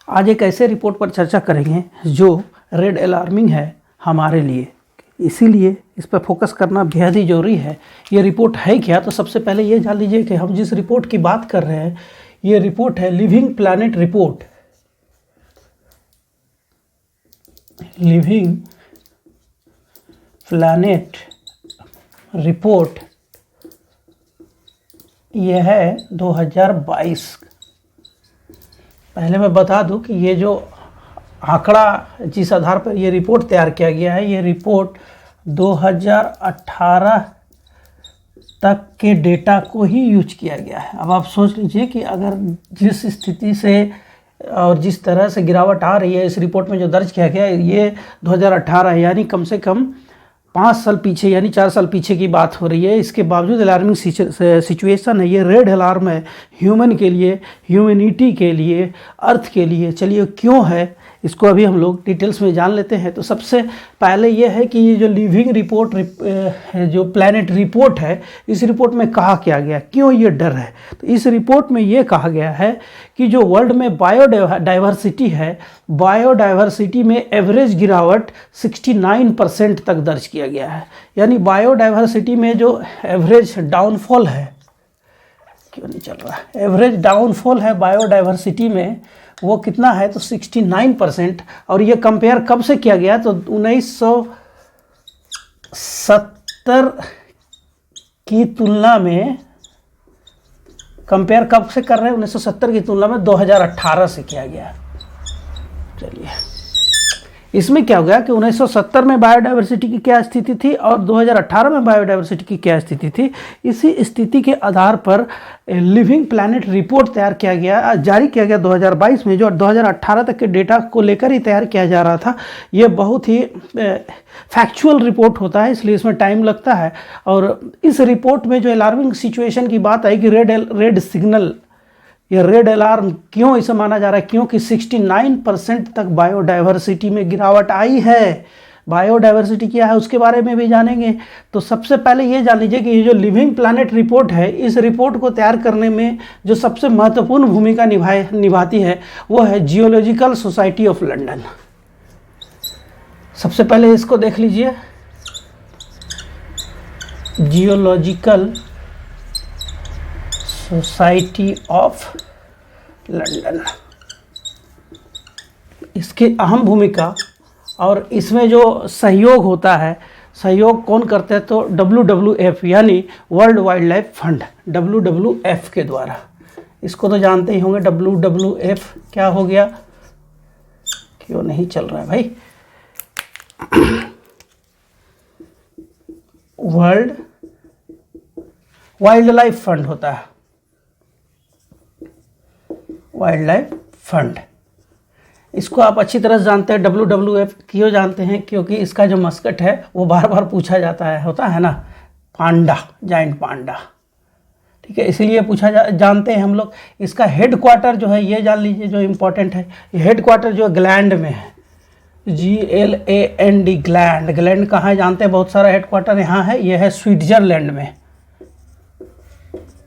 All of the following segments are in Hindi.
आज एक ऐसे रिपोर्ट पर चर्चा करेंगे जो रेड अलार्मिंग है हमारे लिए, इसीलिए इस पर फोकस करना बेहद ही ज़रूरी है। ये रिपोर्ट है क्या, तो सबसे पहले ये जान लीजिए कि हम जिस रिपोर्ट की बात कर रहे हैं ये रिपोर्ट है living planet report. Living planet report यह है 2022। पहले मैं बता दूं कि ये जो आंकड़ा जिस आधार पर ये रिपोर्ट तैयार किया गया है, ये रिपोर्ट 2018 तक के डेटा को ही यूज किया गया है। अब आप सोच लीजिए कि अगर जिस स्थिति से और जिस तरह से गिरावट आ रही है इस रिपोर्ट में जो दर्ज किया गया है, ये 2018 यानी कम से कम 5 साल पीछे यानी 4 साल पीछे की बात हो रही है। इसके बावजूद अलार्मिंग सिचुएशन है, ये रेड अलार्म है ह्यूमन के लिए, ह्यूमैनिटी के लिए, अर्थ के लिए। चलिए क्यों है इसको अभी हम लोग डिटेल्स में जान लेते हैं। तो सबसे पहले ये है कि ये जो लिविंग रिपोर्ट जो प्लैनेट रिपोर्ट है, इस रिपोर्ट में कहा क्या गया, क्यों ये डर है। तो इस रिपोर्ट में ये कहा गया है कि जो वर्ल्ड में बायोडाइवर्सिटी है, बायोडाइवर्सिटी में एवरेज गिरावट 69% तक दर्ज किया गया है। यानी बायोडाइवर्सिटी में जो एवरेज डाउनफॉल है, क्यों नहीं चल रहा है, एवरेज डाउनफॉल है बायोडाइवर्सिटी में, वो कितना है तो 69%। और ये कंपेयर कब से किया गया तो 1970 की तुलना में, कंपेयर कब से कर रहे हैं 1970 की तुलना में 2018 से किया गया। चलिए इसमें क्या हो गया कि 1970 में बायोडाइवर्सिटी की क्या स्थिति थी और 2018 में बायोडाइवर्सिटी की क्या स्थिति थी। इसी स्थिति के आधार पर लिविंग प्लैनेट रिपोर्ट तैयार किया गया, जारी किया गया 2022 में, जो 2018 तक के डेटा को लेकर ही तैयार किया जा रहा था। ये बहुत ही फैक्चुअल रिपोर्ट होता है, इसलिए इसमें टाइम लगता है। और इस रिपोर्ट में जो अलार्मिंग सिचुएशन की बात आई कि रेड सिग्नल, ये रेड अलार्म क्यों इसे माना जा रहा है, क्योंकि 69% तक बायोडाइवर्सिटी में गिरावट आई है। बायोडाइवर्सिटी क्या है उसके बारे में भी जानेंगे। तो सबसे पहले ये जान लीजिए कि ये जो लिविंग प्लैनेट रिपोर्ट है, इस रिपोर्ट को तैयार करने में जो सबसे महत्वपूर्ण भूमिका निभाती है वो है जियोलॉजिकल सोसाइटी ऑफ लंदन। सबसे पहले इसको देख लीजिए, जियोलॉजिकल सोसाइटी ऑफ लंदन, इसकी अहम भूमिका और इसमें जो सहयोग होता है, सहयोग कौन करते हैं तो WWF यानी world wild life fund, WWF के द्वारा। इसको तो जानते ही होंगे, WWF क्या हो गया, क्यों नहीं चल रहा है भाई, वर्ल्ड वाइल्ड लाइफ फंड होता है, वाइल्ड लाइफ फंड। इसको आप अच्छी तरह से जानते हैं। WWF क्यों जानते हैं, क्योंकि इसका जो मस्कट है वो बार बार पूछा जाता है, होता है ना, पांडा, जाइंट पांडा, ठीक है, इसीलिए जानते हैं हम लोग। इसका हेड क्वार्टर जो है ये जान लीजिए, जो इम्पोर्टेंट है, ये हेड क्वार्टर जो ग्लैंड में है, GLAND, ग्लैंड। ग्लैंड कहाँ है जानते हैं, बहुत सारा हेड क्वार्टर यहाँ है, ये है स्विट्जरलैंड में,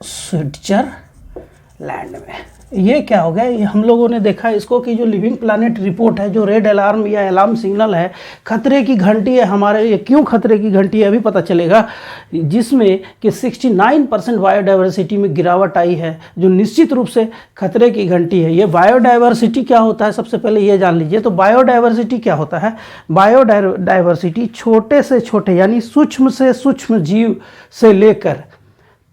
स्विट्जरलैंड में। ये क्या हो गया, ये हम लोगों ने देखा इसको कि जो लिविंग प्लैनेट रिपोर्ट है, जो रेड अलार्म या अलार्म सिग्नल है, खतरे की घंटी है हमारे लिए। क्यों खतरे की घंटी है अभी पता चलेगा, जिसमें कि 69% बायोडाइवर्सिटी में गिरावट आई है, जो निश्चित रूप से खतरे की घंटी है। ये बायोडाइवर्सिटी क्या होता है सबसे पहले ये जान लीजिए। तो बायोडाइवर्सिटी क्या होता है, बायोडाइवर्सिटी छोटे से छोटे यानी सूक्ष्म से सूक्ष्म जीव से लेकर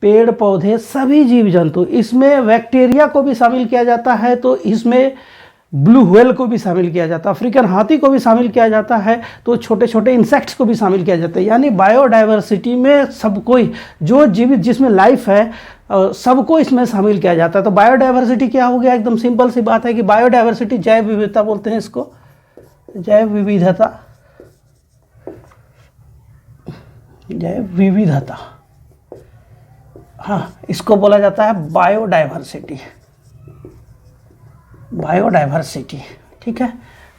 पेड़ पौधे सभी जीव जंतु, इसमें बैक्टीरिया को भी शामिल किया जाता है, तो इसमें ब्लू व्हेल को भी शामिल किया जाता है, अफ्रीकन हाथी को भी शामिल किया जाता है, तो छोटे छोटे इंसेक्ट्स को भी शामिल किया जाता है। यानी बायोडाइवर्सिटी में सब कोई, जो जीवित जिसमें लाइफ है सबको इसमें शामिल किया जाता है। तो बायोडाइवर्सिटी क्या हो गया, एकदम सिंपल सी बात है कि बायोडाइवर्सिटी जैव विविधता बोलते हैं इसको, जैव विविधता, जैव विविधता, हाँ, इसको बोला जाता है बायोडाइवर्सिटी, बायोडाइवर्सिटी, ठीक है।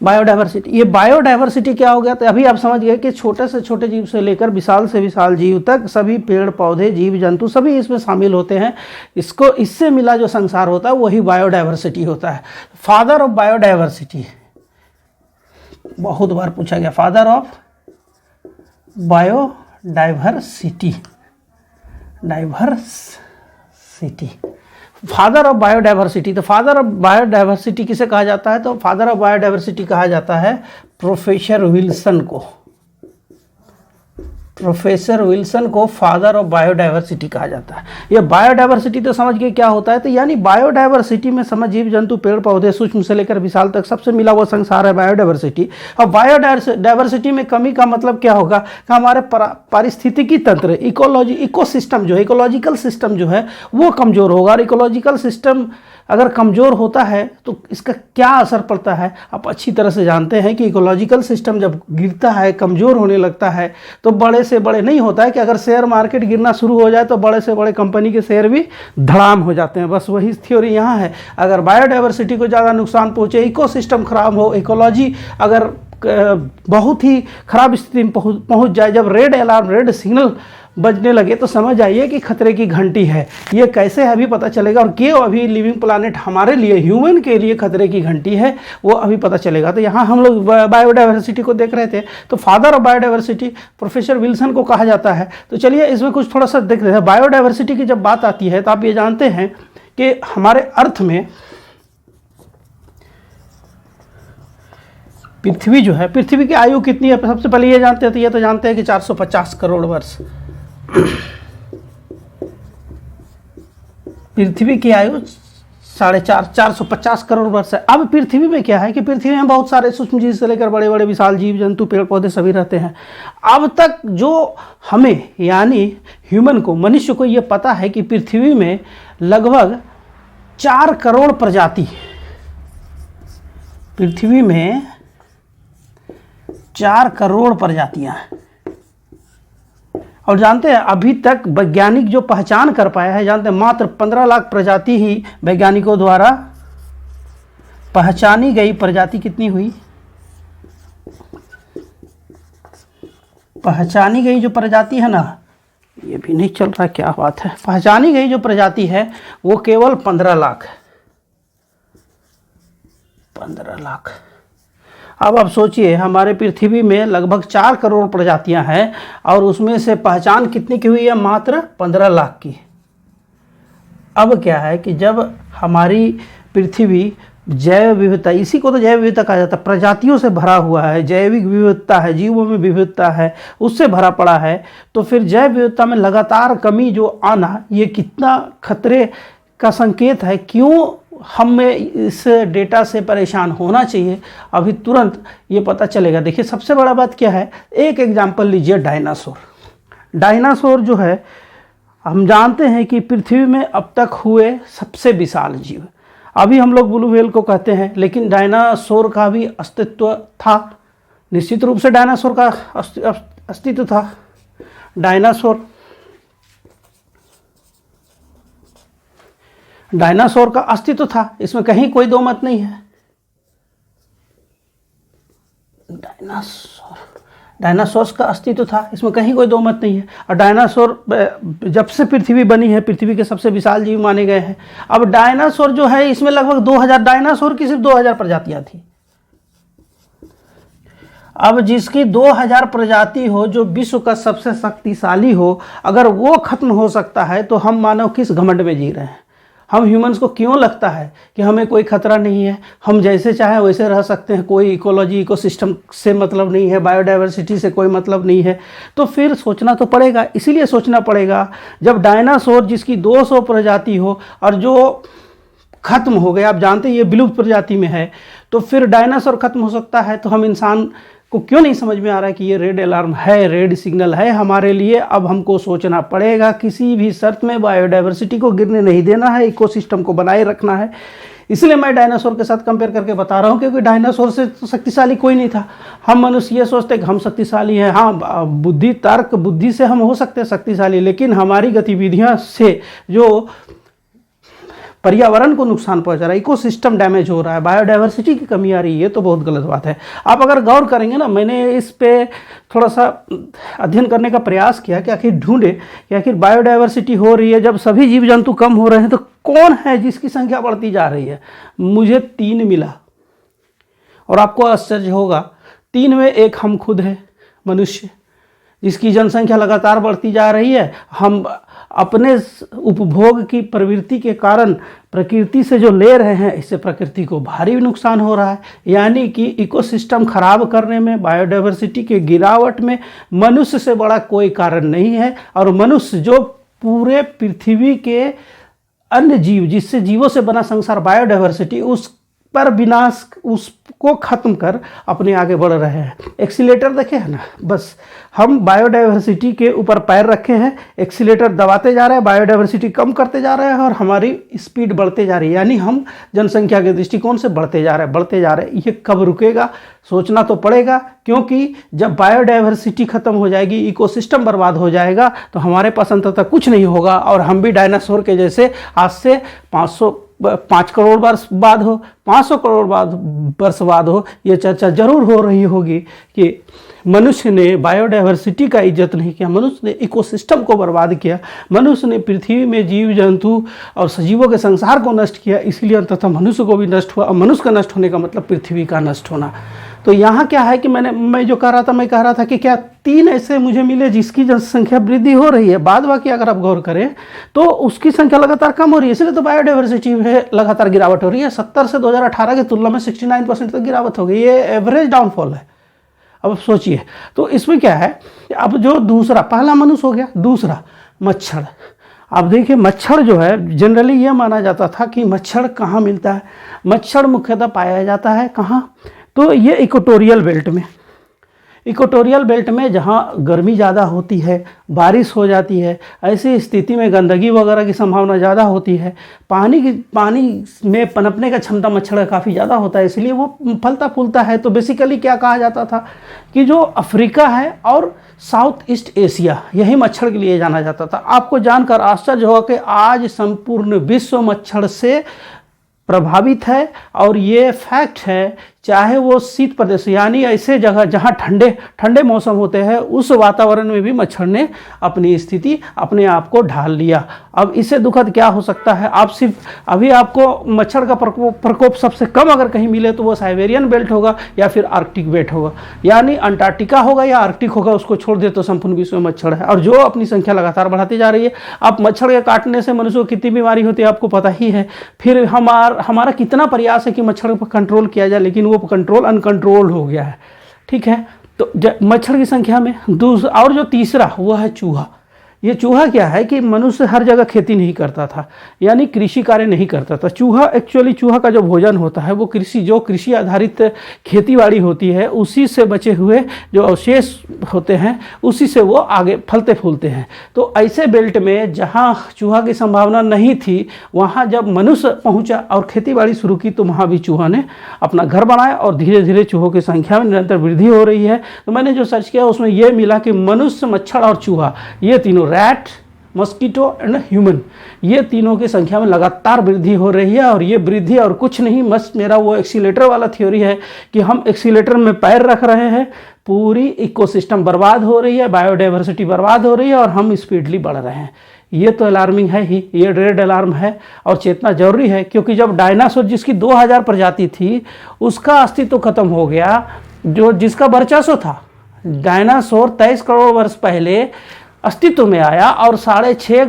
बायोडाइवर्सिटी, ये बायोडाइवर्सिटी क्या हो गया? तो अभी आप समझ गए कि छोटे से छोटे जीव से लेकर विशाल से विशाल जीव तक सभी पेड़ पौधे जीव जंतु सभी इसमें शामिल होते हैं। इसको इससे मिला जो संसार होता है वही बायोडाइवर्सिटी होता है। फादर ऑफ बायोडाइवर्सिटी बहुत बार पूछा गया, father of biodiversity, diversity, father of biodiversity. तो फादर ऑफ बायोडाइवर्सिटी किसे कहा जाता है? तो फादर ऑफ बायोडाइवर्सिटी कहा जाता है प्रोफेसर विल्सन को। प्रोफेसर विल्सन को फादर ऑफ बायोडाइवर्सिटी कहा जाता है। ये बायोडाइवर्सिटी तो समझ गए क्या होता है? तो यानी बायोडाइवर्सिटी में समझ जीव जंतु पेड़ पौधे सूक्ष्म से लेकर विशाल तक सबसे मिला हुआ संसार है बायोडाइवर्सिटी। और बायोडाइवर्सिटी में कमी का मतलब क्या होगा कि हमारे पारिस्थितिकी तंत्र, इकोलॉजी, इकोसिस्टम जो है, इकोलॉजिकल सिस्टम जो है वो कमज़ोर होगा। और इकोलॉजिकल सिस्टम अगर कमज़ोर होता है तो इसका क्या असर पड़ता है आप अच्छी तरह से जानते हैं कि इकोलॉजिकल सिस्टम जब गिरता है, कमज़ोर होने लगता है, तो बड़े से बड़े नहीं होता है कि अगर शेयर मार्केट गिरना शुरू हो जाए तो बड़े से बड़े कंपनी के शेयर भी धड़ाम हो जाते हैं। बस वही थ्योरी यहाँ है। अगर बायोडाइवर्सिटी को ज़्यादा नुकसान पहुँचे, इकोसिस्टम खराब हो, इकोलॉजी अगर बहुत ही खराब स्थिति में पहुँच जाए, जब रेड अलार्म, रेड सिग्नल बजने लगे तो समझ आइए कि खतरे की घंटी है। ये कैसे अभी पता चलेगा और क्यों अभी लिविंग प्लानेट हमारे लिए, ह्यूमन के लिए खतरे की घंटी है, वो अभी पता चलेगा। तो यहाँ हम लोग बायोडाइवर्सिटी को देख रहे थे। तो father of biodiversity professor Wilson को कहा जाता है। तो चलिए इसमें कुछ थोड़ा सा देख रहे हैं। बायोडाइवर्सिटी की जब बात आती है तो आप ये जानते हैं कि हमारे अर्थ में पृथ्वी जो है, पृथ्वी की आयु कितनी है? सबसे पहले ये जानते हैं, तो ये तो जानते हैं कि 450 करोड़ वर्ष पृथ्वी की आयु 450 करोड़ वर्ष है। अब पृथ्वी में क्या है कि पृथ्वी में बहुत सारे सूक्ष्म जीव से लेकर बड़े बड़े विशाल जीव जंतु पेड़ पौधे सभी रहते हैं। अब तक जो हमें यानी ह्यूमन को, मनुष्य को ये पता है कि पृथ्वी में लगभग 4 करोड़ प्रजाति, पृथ्वी में 4 करोड़ प्रजातियां हैं। और जानते हैं अभी तक वैज्ञानिक जो पहचान कर पाया है, जानते हैं मात्र 15 लाख प्रजाति ही वैज्ञानिकों द्वारा पहचानी गई। प्रजाति कितनी हुई? पहचानी गई जो प्रजाति है ना, ये भी नहीं चल रहा, क्या बात है। पहचानी गई जो प्रजाति है वो केवल 15 लाख है। 15 लाख। अब आप सोचिए हमारे पृथ्वी में लगभग 4 करोड़ प्रजातियां हैं और उसमें से पहचान कितनी की हुई है? मात्र 15 लाख की। अब क्या है कि जब हमारी पृथ्वी जैव विविधता, इसी को तो जैव विविधता कहा जाता है, प्रजातियों से भरा हुआ है, जैविक विविधता है, जीवों में विविधता है, उससे भरा पड़ा है, तो फिर जैव विविधता में लगातार कमी जो आना, ये कितना खतरे का संकेत है। क्यों हमें इस डेटा से परेशान होना चाहिए, अभी तुरंत ये पता चलेगा। देखिए सबसे बड़ा बात क्या है, एक एग्जाम्पल लीजिए, डायनासोर। डायनासोर जो है हम जानते हैं कि पृथ्वी में अब तक हुए सबसे विशाल जीव। अभी हम लोग ब्लू व्हेल को कहते हैं, लेकिन डायनासोर का भी अस्तित्व था। निश्चित रूप से डायनासोर का अस्तित्व था। डायनासोर का अस्तित्व था, इसमें कहीं कोई दो मत नहीं है। डायनासोर का अस्तित्व था, इसमें कहीं कोई दो मत नहीं है। और डायनासोर जब से पृथ्वी बनी है, पृथ्वी के सबसे विशाल जीव माने गए हैं। अब डायनासोर जो है इसमें लगभग 2000, डायनासोर की सिर्फ 2000 प्रजातियां थी। अब जिसकी 2000 प्रजाति हो, जो विश्व का सबसे शक्तिशाली हो, अगर वो खत्म हो सकता है तो हम मानव किस घमंड में जी रहे हैं? हम ह्यूमंस को क्यों लगता है कि हमें कोई खतरा नहीं है, हम जैसे चाहे वैसे रह सकते हैं, कोई इकोलॉजी, इकोसिस्टम से मतलब नहीं है, बायोडाइवर्सिटी से कोई मतलब नहीं है? तो फिर सोचना तो पड़ेगा। इसीलिए सोचना पड़ेगा, जब डायनासोर जिसकी 200 प्रजाति हो और जो खत्म हो गया, आप जानते हैं ये विलुप्त प्रजाति में है, तो फिर डायनासोर खत्म हो सकता है तो हम इंसान को क्यों नहीं समझ में आ रहा है कि ये रेड अलार्म है, रेड सिग्नल है हमारे लिए? अब हमको सोचना पड़ेगा, किसी भी शर्त में बायोडाइवर्सिटी को गिरने नहीं देना है, इकोसिस्टम को बनाए रखना है। इसलिए मैं डायनासोर के साथ कंपेयर करके बता रहा हूँ, क्योंकि डायनासोर से तो शक्तिशाली कोई नहीं था। हम मनुष्य ये सोचते कि हम शक्तिशाली हैं, हाँ बुद्धि, तर्क, बुद्धि से हम हो सकते हैं शक्तिशाली, लेकिन हमारी गतिविधियाँ से जो पर्यावरण को नुकसान पहुंचा रहा है, इकोसिस्टम डैमेज हो रहा है, बायोडाइवर्सिटी की कमी आ रही है, ये तो बहुत गलत बात है। आप अगर गौर करेंगे ना, मैंने इस पे थोड़ा सा अध्ययन करने का प्रयास किया कि आखिर ढूंढे कि आखिर बायोडाइवर्सिटी हो रही है, जब सभी जीव जंतु कम हो रहे हैं तो कौन है जिसकी संख्या बढ़ती जा रही है। मुझे 3 मिला, और आपको आश्चर्य होगा 3 में एक हम खुद हैं, मनुष्य, जिसकी जनसंख्या लगातार बढ़ती जा रही है। हम अपने उपभोग की प्रवृत्ति के कारण प्रकृति से जो ले रहे हैं, इससे प्रकृति को भारी नुकसान हो रहा है। यानी कि इकोसिस्टम खराब करने में, बायोडाइवर्सिटी के गिरावट में मनुष्य से बड़ा कोई कारण नहीं है। और मनुष्य जो पूरे पृथ्वी के अन्य जीव, जिससे जीवों से बना संसार बायोडाइवर्सिटी, उस पर विनाश, उसको खत्म कर अपने आगे बढ़ रहे हैं। एक्सीलेटर देखे है ना, बस हम बायोडाइवर्सिटी के ऊपर पैर रखे हैं, एक्सीलेटर दबाते जा रहे हैं, बायोडाइवर्सिटी कम करते जा रहे हैं और हमारी स्पीड बढ़ते जा रही है। यानी हम जनसंख्या के दृष्टिकोण से बढ़ते जा रहे हैं। ये कब रुकेगा, सोचना तो पड़ेगा, क्योंकि जब बायोडाइवर्सिटी खत्म हो जाएगी, इकोसिस्टम बर्बाद हो जाएगा, तो हमारे पास अंततः कुछ नहीं होगा और हम भी डायनासोर के जैसे आज से 5 करोड़ वर्ष बाद हो, 500 करोड़ वर्ष बाद हो, ये चर्चा जरूर हो रही होगी कि मनुष्य ने बायोडाइवर्सिटी का इज्जत नहीं किया, मनुष्य ने इकोसिस्टम को बर्बाद किया, मनुष्य ने पृथ्वी में जीव जंतु और सजीवों के संसार को नष्ट किया, इसलिए अंततः मनुष्य को भी नष्ट हुआ। और मनुष्य का नष्ट होने का मतलब पृथ्वी का नष्ट होना। तो यहाँ क्या है कि मैं जो कह रहा था कि क्या 3 ऐसे मुझे मिले जिसकी जनसंख्या वृद्धि हो रही है, बाद बाकी अगर आप गौर करें तो उसकी संख्या लगातार कम हो रही है। इसलिए तो बायोडाइवर्सिटी में लगातार गिरावट हो रही है। 70 से 2018 की तुलना में 69% तक गिरावट हो गई। ये एवरेज डाउनफॉल है। अब सोचिए, तो इसमें क्या है, अब जो दूसरा, पहला मनुष्य हो गया, दूसरा मच्छर। अब देखिए, मच्छर जो है, जनरली ये माना जाता था कि मच्छर कहाँ मिलता है। मच्छर मुख्यतः पाया जाता है कहाँ, तो ये इक्वेटोरियल बेल्ट में। इक्वेटोरियल बेल्ट में जहाँ गर्मी ज़्यादा होती है, बारिश हो जाती है, ऐसी स्थिति में गंदगी वगैरह की संभावना ज़्यादा होती है। पानी में पनपने का क्षमता मच्छर का काफ़ी ज़्यादा होता है, इसलिए वो फलता फूलता है। तो बेसिकली क्या कहा जाता था कि जो अफ्रीका है और साउथ ईस्ट एशिया, यही मच्छर के लिए जाना जाता था। आपको जानकर आश्चर्य होगा कि आज संपूर्ण विश्व मच्छर से प्रभावित है। और ये फैक्ट है, चाहे वो शीत प्रदेश, यानी ऐसे जगह जहाँ ठंडे मौसम होते हैं, उस वातावरण में भी मच्छर ने अपनी स्थिति अपने आप को ढाल लिया। अब इससे दुखद क्या हो सकता है। आप सिर्फ अभी आपको मच्छर का प्रकोप सबसे कम अगर कहीं मिले तो वो साइबेरियन बेल्ट होगा या फिर आर्कटिक बेल्ट होगा, यानी अंटार्कटिका होगा या आर्कटिक होगा। उसको छोड़ दे तो संपूर्ण विश्व में मच्छर है, और जो अपनी संख्या लगातार बढ़ाती जा रही है। आप मच्छर के काटने से मनुष्य को कितनी बीमारी होती है आपको पता ही है। फिर हमारा कितना प्रयास है कि मच्छर पर कंट्रोल किया जाए, लेकिन वो कंट्रोल अनकंट्रोल हो गया है। ठीक है, तो मच्छर की संख्या में दूसरा, और जो तीसरा वो है चूहा। ये चूहा क्या है कि मनुष्य हर जगह खेती नहीं करता था, यानी कृषि कार्य नहीं करता था। चूहा का जो भोजन होता है वो कृषि आधारित खेतीबाड़ी होती है, उसी से बचे हुए जो अवशेष होते हैं उसी से वो आगे फलते फूलते हैं। तो ऐसे बेल्ट में जहाँ चूहा की संभावना नहीं थी, वहाँ जब मनुष्य पहुँचा और खेतीबाड़ी शुरू की, तो वहाँ भी चूहा ने अपना घर बनाया और धीरे धीरे चूहों की संख्या में निरंतर वृद्धि हो रही है। तो मैंने जो सर्च किया उसमें यह मिला कि मनुष्य, मच्छर और चूहा, ये तीनों, रैट, मस्कीटो एंड ह्यूमन, ये तीनों की संख्या में लगातार वृद्धि हो रही है। और ये वृद्धि और कुछ नहीं, मस्त मेरा वो एक्सीलेटर वाला थ्योरी है कि हम एक्सीलेटर में पैर रख रहे हैं, पूरी इकोसिस्टम बर्बाद हो रही है, बायोडाइवर्सिटी बर्बाद हो रही है और हम स्पीडली बढ़ रहे हैं। ये तो अलार्मिंग है ही, ये रेड अलार्म है और चेतना जरूरी है। क्योंकि जब डायनासोर, जिसकी 2000 प्रजाति थी, उसका अस्तित्व खत्म हो गया, जिसका वर्चस्व था, डायनासोर 23 करोड़ वर्ष पहले अस्तित्व में आया और 6.5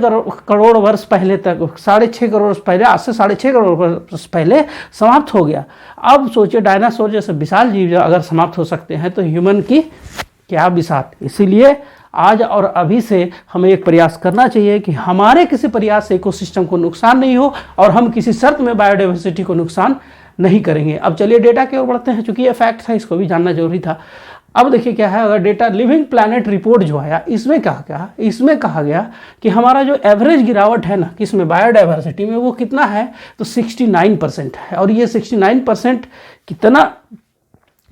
करोड़ वर्ष पहले तक, 6.5 करोड़ वर्ष पहले, आज से 6.5 करोड़ वर्ष पहले समाप्त हो गया। अब सोचिए, डायनासोर जैसे विशाल जीव अगर समाप्त हो सकते हैं तो ह्यूमन की क्या बिसात। इसीलिए आज और अभी से हमें एक प्रयास करना चाहिए कि हमारे किसी प्रयास से इकोसिस्टम को नुकसान नहीं हो और हम किसी शर्त में बायोडाइवर्सिटी को नुकसान नहीं करेंगे। अब चलिए डेटा की ओर बढ़ते हैं, चूंकि ये फैक्ट था, इसको भी जानना जरूरी था। अब देखिए क्या है, अगर डेटा लिविंग प्लैनेट रिपोर्ट जो आया, इसमें कहा गया कि हमारा जो एवरेज गिरावट है ना, किसमें, बायोडाइवर्सिटी में, वो कितना है, तो 69% है। और ये 69% कितना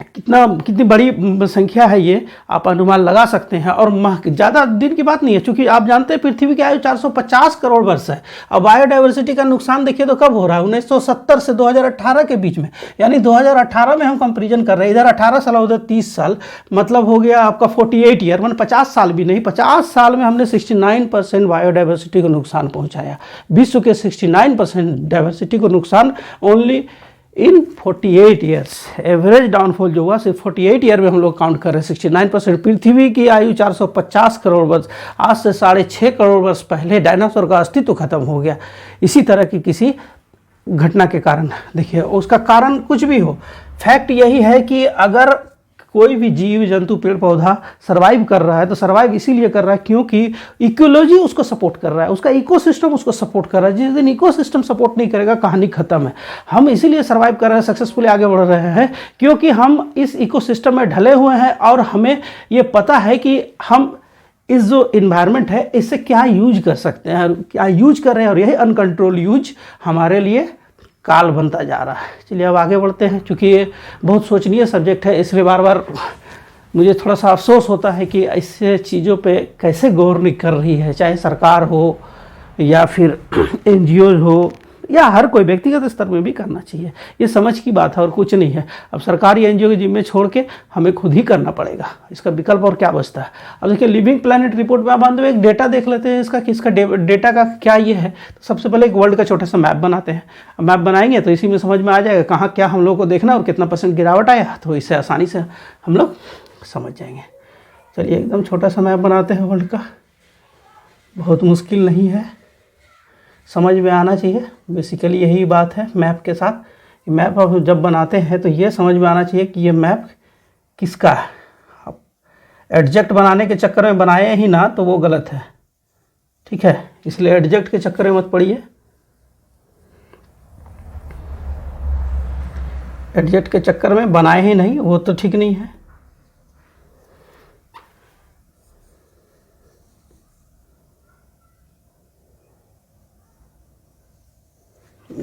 कितनी बड़ी संख्या है ये आप अनुमान लगा सकते हैं। और ज़्यादा दिन की बात नहीं है, क्योंकि आप जानते हैं पृथ्वी की आयु 450 करोड़ वर्ष है। अब बायोडाइवर्सिटी का नुकसान देखिए तो कब हो रहा है, 1970 से 2018 के बीच में, यानी 2018 में हम कंपेरिजन कर रहे हैं। इधर 18 साल, उधर 30 साल, मतलब हो गया आपका 48 ईयर, मतलब 50 साल भी नहीं, 50 साल में हमने 69% बायोडाइवर्सिटी को नुकसान पहुँचाया। विश्व के 69% डाइवर्सिटी को नुकसान only in 48 years. Average downfall जो हुआ सिर्फ 48 ईयर में हम लोग काउंट कर रहे हैं। 69%। पृथ्वी की आयु 450 करोड़ वर्ष, आज से 6.5 करोड़ वर्ष पहले डायनासोर का अस्तित्व खत्म हो गया, इसी तरह की किसी घटना के कारण। देखिए उसका कारण कुछ भी हो, फैक्ट यही है कि अगर कोई भी जीव जंतु पेड़ पौधा सर्वाइव कर रहा है तो सर्वाइव इसीलिए कर रहा है क्योंकि इकोलॉजी उसको सपोर्ट कर रहा है, उसका इकोसिस्टम उसको सपोर्ट कर रहा है। जिस दिन इकोसिस्टम सपोर्ट नहीं करेगा कहानी खत्म है। हम इसीलिए सर्वाइव कर रहे हैं, सक्सेसफुली आगे बढ़ रहे हैं, क्योंकि हम इस इकोसिस्टम में ढले हुए हैं और हमें ये पता है कि हम इस जो इन्वायरमेंट है इससे क्या यूज कर सकते हैं, क्या यूज कर रहे हैं, और यही अनकंट्रोल यूज हमारे लिए काल बनता जा रहा है। चलिए अब आगे बढ़ते हैं। चूँकि ये बहुत सोचनीय सब्जेक्ट है, इसलिए बार बार मुझे थोड़ा सा अफसोस होता है कि ऐसे चीज़ों पे कैसे गौर नहीं कर रही है, चाहे सरकार हो या फिर NGO हो या हर कोई व्यक्तिगत स्तर में भी करना चाहिए। ये समझ की बात है और कुछ नहीं है। अब सरकारी NGO के जिम्मे छोड़ के हमें खुद ही करना पड़ेगा, इसका विकल्प और क्या बचता है। अब देखिए लिविंग प्लैनेट रिपोर्ट में अब एक डेटा देख लेते हैं इसका, कि इसका डेटा का क्या ये है। तो सबसे पहले एक वर्ल्ड का छोटा सा मैप बनाते हैं। अब मैप बनाएंगे तो इसी में समझ में आ जाएगा कहाँ क्या हम लोग को देखना और कितना % गिरावट आया, तो इससे आसानी से हम लोग समझ जाएंगे। चलिए एकदम छोटा सा मैप बनाते हैं वर्ल्ड का, बहुत मुश्किल नहीं है, समझ में आना चाहिए। बेसिकली यही बात है मैप के साथ। मैप अब जब बनाते हैं तो ये समझ में आना चाहिए कि ये मैप किसका है। अब एडजेक्ट बनाने के चक्कर में बनाए ही ना तो वो गलत है, ठीक है, इसलिए एडजेक्ट के चक्कर में मत पड़िए। एडजेक्ट के चक्कर में बनाए ही नहीं, वो तो ठीक नहीं है।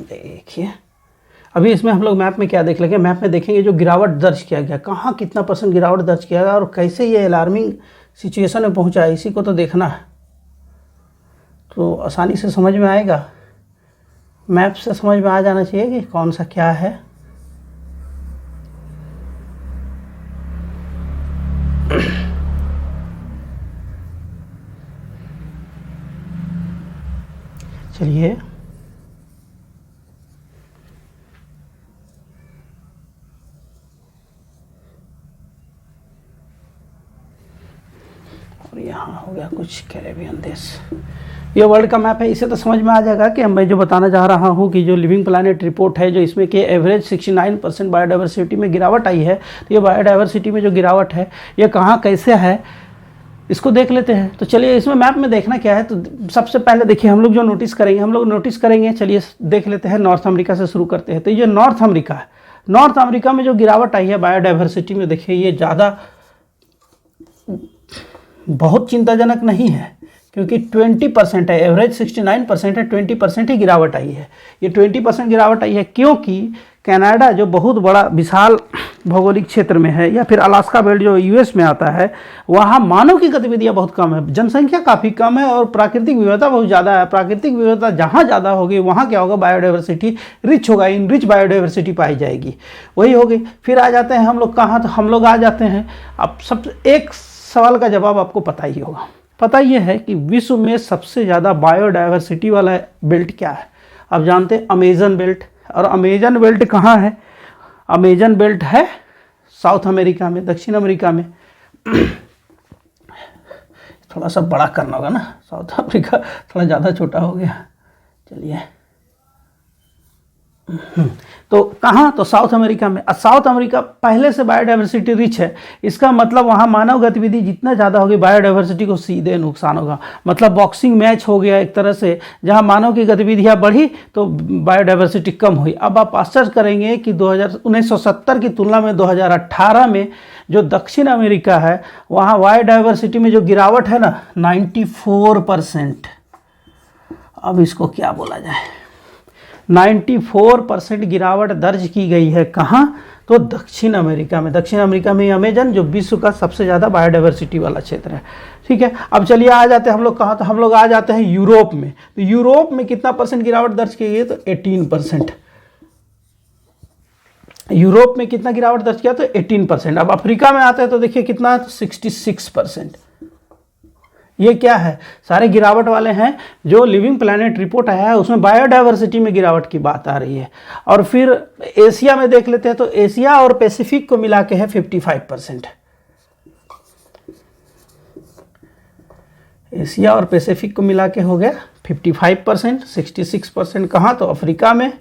देखिए अभी इसमें हम लोग मैप में क्या देख लेंगे, मैप में देखेंगे जो गिरावट दर्ज किया गया, कहाँ कितना % गिरावट दर्ज किया गया और कैसे ये अलार्मिंग सिचुएशन में पहुंचा है, इसी को तो देखना है। तो आसानी से समझ में आएगा, मैप से समझ में आ जाना चाहिए कि कौन सा क्या है। चलिए और यहाँ हो गया कुछ कैरेबियन देश। ये वर्ल्ड का मैप है, इसे तो समझ में आ जाएगा कि मैं जो बताना चाह रहा हूँ कि जो लिविंग प्लैनेट रिपोर्ट है, जो इसमें कि एवरेज 69% बायोडाइवर्सिटी में गिरावट आई है, तो ये बायोडाइवर्सिटी में जो गिरावट है ये कहाँ कैसे है इसको देख लेते हैं। तो चलिए इसमें मैप में देखना क्या है। तो सबसे पहले देखिए हम लोग जो नोटिस करेंगे, चलिए देख लेते हैं। नॉर्थ अमेरिका से शुरू करते हैं। तो ये नॉर्थ अमेरिका है, नॉर्थ अमेरिका में जो गिरावट आई है बायोडाइवर्सिटी में, देखिए ये ज़्यादा बहुत चिंताजनक नहीं है, क्योंकि 20% है, एवरेज 69% है, 20% ही गिरावट आई है। ये 20% गिरावट आई है क्योंकि कनाडा जो बहुत बड़ा विशाल भौगोलिक क्षेत्र में है, या फिर अलास्का बेल्ट जो US में आता है, वहाँ मानव की गतिविधियाँ बहुत कम है, जनसंख्या काफ़ी कम है और प्राकृतिक विविधता बहुत ज़्यादा है। प्राकृतिक विविधता जहाँ ज़्यादा होगी वहाँ क्या होगा, बायोडाइवर्सिटी रिच होगा, इन रिच बायोडाइवर्सिटी पाई जाएगी, वही होगी। फिर आ जाते हैं हम लोग कहाँ, तो हम लोग आ जाते हैं। अब सब एक सवाल का जवाब आपको पता ही होगा, पता ये है कि विश्व में सबसे ज़्यादा बायोडाइवर्सिटी वाला बेल्ट क्या है। आप जानते हैं अमेजन बेल्ट, और अमेजन बेल्ट कहाँ है, अमेजन बेल्ट है साउथ अमेरिका में, दक्षिण अमेरिका में। थोड़ा सा बड़ा करना होगा ना, साउथ अमेरिका थोड़ा ज़्यादा छोटा हो गया। चलिए तो कहाँ, तो साउथ अमेरिका में। साउथ अमेरिका पहले से बायोडाइवर्सिटी रिच है, इसका मतलब वहाँ मानव गतिविधि जितना ज़्यादा होगी बायोडाइवर्सिटी को सीधे नुकसान होगा। मतलब बॉक्सिंग मैच हो गया एक तरह से, जहाँ मानव की गतिविधियाँ बढ़ी तो बायोडाइवर्सिटी कम हुई। अब आप आश्चर्य करेंगे कि 1970 की तुलना में 2018 में जो दक्षिण अमेरिका है वहाँ बायोडाइवर्सिटी में जो गिरावट है ना 94%। अब इसको क्या बोला जाए, 94% गिरावट दर्ज की गई है। कहाँ? तो दक्षिण अमेरिका में। दक्षिण अमेरिका में अमेजन जो विश्व का सबसे ज़्यादा बायोडाइवर्सिटी वाला क्षेत्र है। ठीक है, अब चलिए आ जाते हैं हम लोग कहाँ, तो हम लोग आ जाते हैं यूरोप में। तो यूरोप में कितना परसेंट गिरावट दर्ज की गई है? तो 18%। यूरोप में कितना गिरावट दर्ज किया? तो 18%। अब अफ्रीका में आते हैं तो देखिए कितना, 66%। ये क्या है? सारे गिरावट वाले हैं। जो लिविंग प्लैनेट रिपोर्ट आया है उसमें बायोडाइवर्सिटी में गिरावट की बात आ रही है। और फिर एशिया में देख लेते हैं, तो एशिया और पैसिफिक को मिला के है 55%। एशिया और पैसिफिक को मिला के हो गया 55%। 66% कहाँ? तो अफ्रीका में।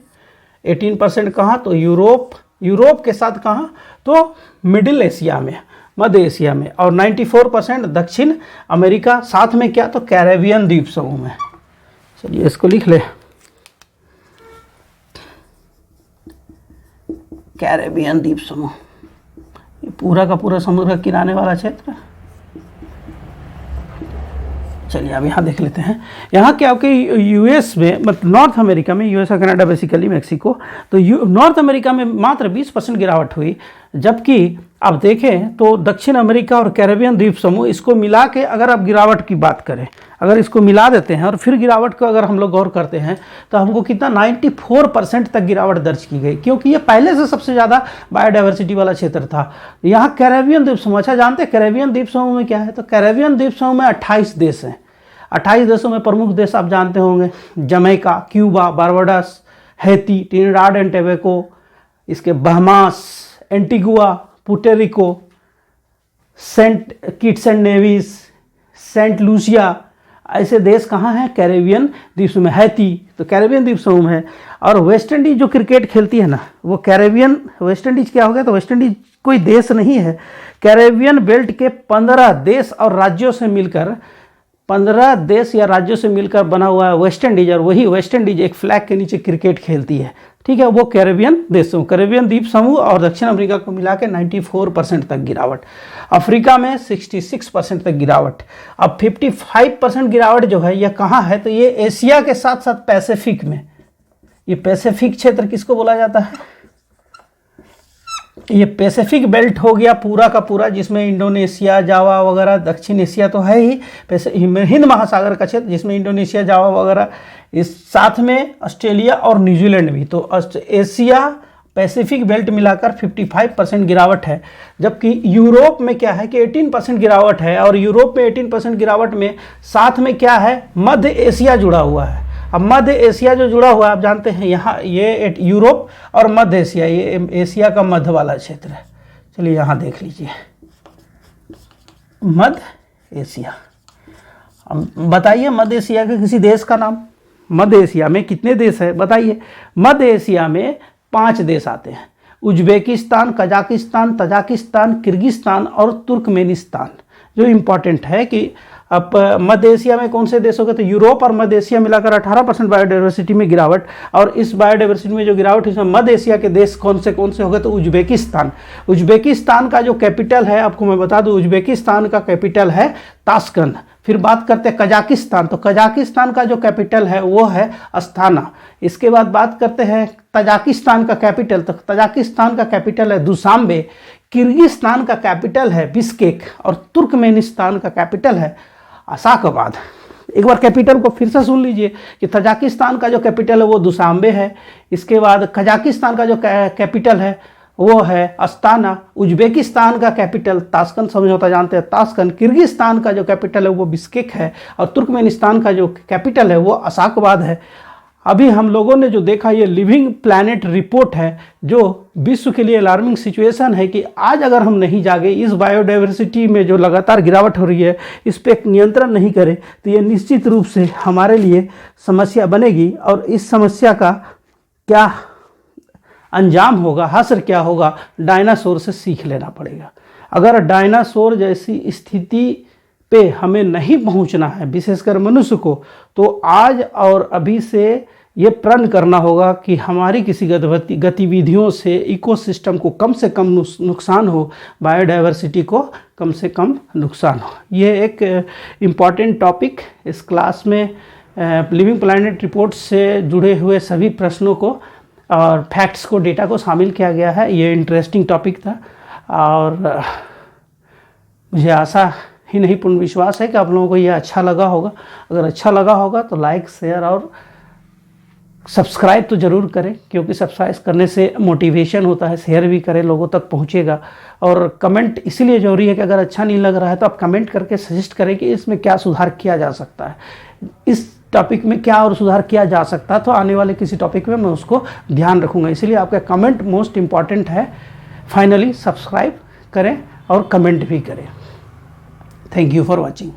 18% कहाँ? तो यूरोप के साथ कहाँ? तो मिडिल एशिया में, मध्य एशिया में। और 94% दक्षिण अमेरिका। साथ में क्या? तो कैरेबियन द्वीप समूह में। चलिए इसको लिख ले, कैरेबियन द्वीप समूह। ये पूरा का पूरा समुद्र का किनारे वाला क्षेत्र। चलिए अब यहाँ देख लेते हैं। यहाँ क्या कि यूएस में, मतलब नॉर्थ अमेरिका में, यूएस और कनाडा बेसिकली मैक्सिको, तो नॉर्थ अमेरिका में मात्र 20% गिरावट हुई। जबकि अब देखें तो दक्षिण अमेरिका और कैरेबियन द्वीप समूह, इसको मिला के अगर आप गिरावट की बात करें, अगर इसको मिला देते हैं और फिर गिरावट को अगर हम लोग गौर करते हैं तो हमको कितना 94% तक गिरावट दर्ज की गई, क्योंकि ये पहले से सबसे ज़्यादा बायोडाइवर्सिटी वाला क्षेत्र था। यहाँ कैरेबियन द्वीप समूह, अच्छा जानते हैं कैरेबियन द्वीप समूह में क्या है? तो कैरेबियन द्वीप समूह में 28 देश हैं। 28 देशों में प्रमुख देश आप जानते होंगे, Jamaica, Cuba, Barbados, Haiti, Trinidad and Tobago, इसके Bahamas, Antigua, Puerto Rico, Saint Kitts and Nevis, Saint Lucia, ऐसे देश कहाँ हैं? कैरेबियन द्वीप समूह में। हैती तो कैरेबियन द्वीप समूह में है। और वेस्ट इंडीज जो क्रिकेट खेलती है ना, वो कैरेबियन, वेस्ट इंडीज क्या हो गया? तो वेस्ट इंडीज कोई देश नहीं है। कैरेबियन बेल्ट के 15 देश और राज्यों से मिलकर, 15 देश या राज्यों से मिलकर बना हुआ है वेस्ट इंडीज। और वही वेस्ट इंडीज एक फ्लैग के नीचे क्रिकेट खेलती है। ठीक है, वो कैरेबियन देश समूह, कैरेबियन द्वीप समूह और दक्षिण अमेरिका को मिला के 94% तक गिरावट। अफ्रीका में 66% तक गिरावट। अब 55% गिरावट जो है यह कहाँ है? तो ये एशिया के साथ साथ पैसिफिक में। ये पैसिफिक क्षेत्र किसको बोला जाता है? ये पैसिफिक बेल्ट हो गया पूरा का पूरा, जिसमें इंडोनेशिया, जावा वगैरह, दक्षिण एशिया तो है ही, हिंद महासागर का क्षेत्र जिसमें इंडोनेशिया, जावा वगैरह, इस साथ में ऑस्ट्रेलिया और न्यूजीलैंड भी। तो एशिया पैसिफिक बेल्ट मिलाकर 55% गिरावट है। जबकि यूरोप में क्या है कि 18% गिरावट है। और यूरोप में 18% गिरावट में साथ में क्या है? मध्य एशिया जुड़ा हुआ है। अब मध्य एशिया जो जुड़ा हुआ है, आप जानते हैं यहाँ ये यूरोप और मध्य एशिया, ये एशिया का मध्य वाला क्षेत्र है। चलिए यहाँ देख लीजिए, मध्य एशिया। अब बताइए मध्य एशिया के किसी देश का नाम। मध्य एशिया में कितने देश है बताइए? मध्य एशिया में 5 देश आते हैं, उज्बेकिस्तान, कजाकिस्तान, तजाकिस्तान, किर्गिस्तान और तुर्कमेनिस्तान। जो इम्पॉर्टेंट है कि अब मध्य एशिया में कौन से देश हो गए? तो यूरोप और मध्य एशिया मिलाकर 18% बायोडाइवर्सिटी में गिरावट। और इस बायोडाइवर्सिटी में जो गिरावट है, इसमें मध्य एशिया के देश कौन से हो गए? तो उज्बेकिस्तान। उज्बेकिस्तान का जो कैपिटल है, आपको मैं बता दूं, उज्बेकिस्तान का कैपिटल है ताशकंद। फिर बात करते हैं कजाकिस्तान, तो कजाकिस्तान का जो कैपिटल है वो है अस्ताना। इसके बाद बात करते हैं तजाकिस्तान का कैपिटल, तो तजाकिस्तान का कैपिटल है दुशांबे। किर्गिस्तान का कैपिटल है बिश्केक। और तुर्कमेनिस्तान का कैपिटल है अशाखाबाद। एक बार कैपिटल को फिर से सुन लीजिए कि तजाकिस्तान का जो कैपिटल है वो दुशांबे है। इसके बाद कजाकिस्तान का जो कैपिटल है वो है अस्ताना। उज्बेकिस्तान का कैपिटल ताशकंद समझौता जानते हैं, ताशकंद। किर्गिस्तान का जो कैपिटल है वो बिश्केक है। और तुर्कमेनिस्तान का जो कैपिटल है वो अशाखाबाद है। अभी हम लोगों ने जो देखा, ये लिविंग प्लैनेट रिपोर्ट है, जो विश्व के लिए अलार्मिंग सिचुएशन है कि आज अगर हम नहीं जागे, इस बायोडाइवर्सिटी में जो लगातार गिरावट हो रही है इस पर नियंत्रण नहीं करें, तो ये निश्चित रूप से हमारे लिए समस्या बनेगी। और इस समस्या का क्या अंजाम होगा, हश्र क्या होगा, डायनासोर से सीख लेना पड़ेगा। अगर डायनासोर जैसी स्थिति पे हमें नहीं पहुंचना है, विशेषकर मनुष्य को, तो आज और अभी से ये प्रण करना होगा कि हमारी किसी गतिविधियों से इकोसिस्टम को कम से कम नुकसान हो, बायोडाइवर्सिटी को कम से कम नुकसान हो। ये एक इम्पॉर्टेंट टॉपिक इस क्लास में लिविंग प्लैनेट रिपोर्ट से जुड़े हुए सभी प्रश्नों को और फैक्ट्स को, डेटा को शामिल किया गया है। ये इंटरेस्टिंग टॉपिक था और मुझे आशा ही नहीं पूर्ण विश्वास है कि आप लोगों को ये अच्छा लगा होगा। अगर अच्छा लगा होगा तो लाइक, शेयर और सब्सक्राइब तो ज़रूर करें, क्योंकि सब्सक्राइब करने से मोटिवेशन होता है। शेयर भी करें, लोगों तक पहुंचेगा। और कमेंट इसीलिए ज़रूरी है कि अगर अच्छा नहीं लग रहा है तो आप कमेंट करके सजेस्ट करें कि इसमें क्या सुधार किया जा सकता है, इस टॉपिक में क्या और सुधार किया जा सकता है। तो आने वाले किसी टॉपिक में मैं उसको ध्यान रखूँगा। इसलिए आपका कमेंट मोस्ट इम्पॉर्टेंट है। फाइनली सब्सक्राइब करें और कमेंट भी करें। Thank you for watching.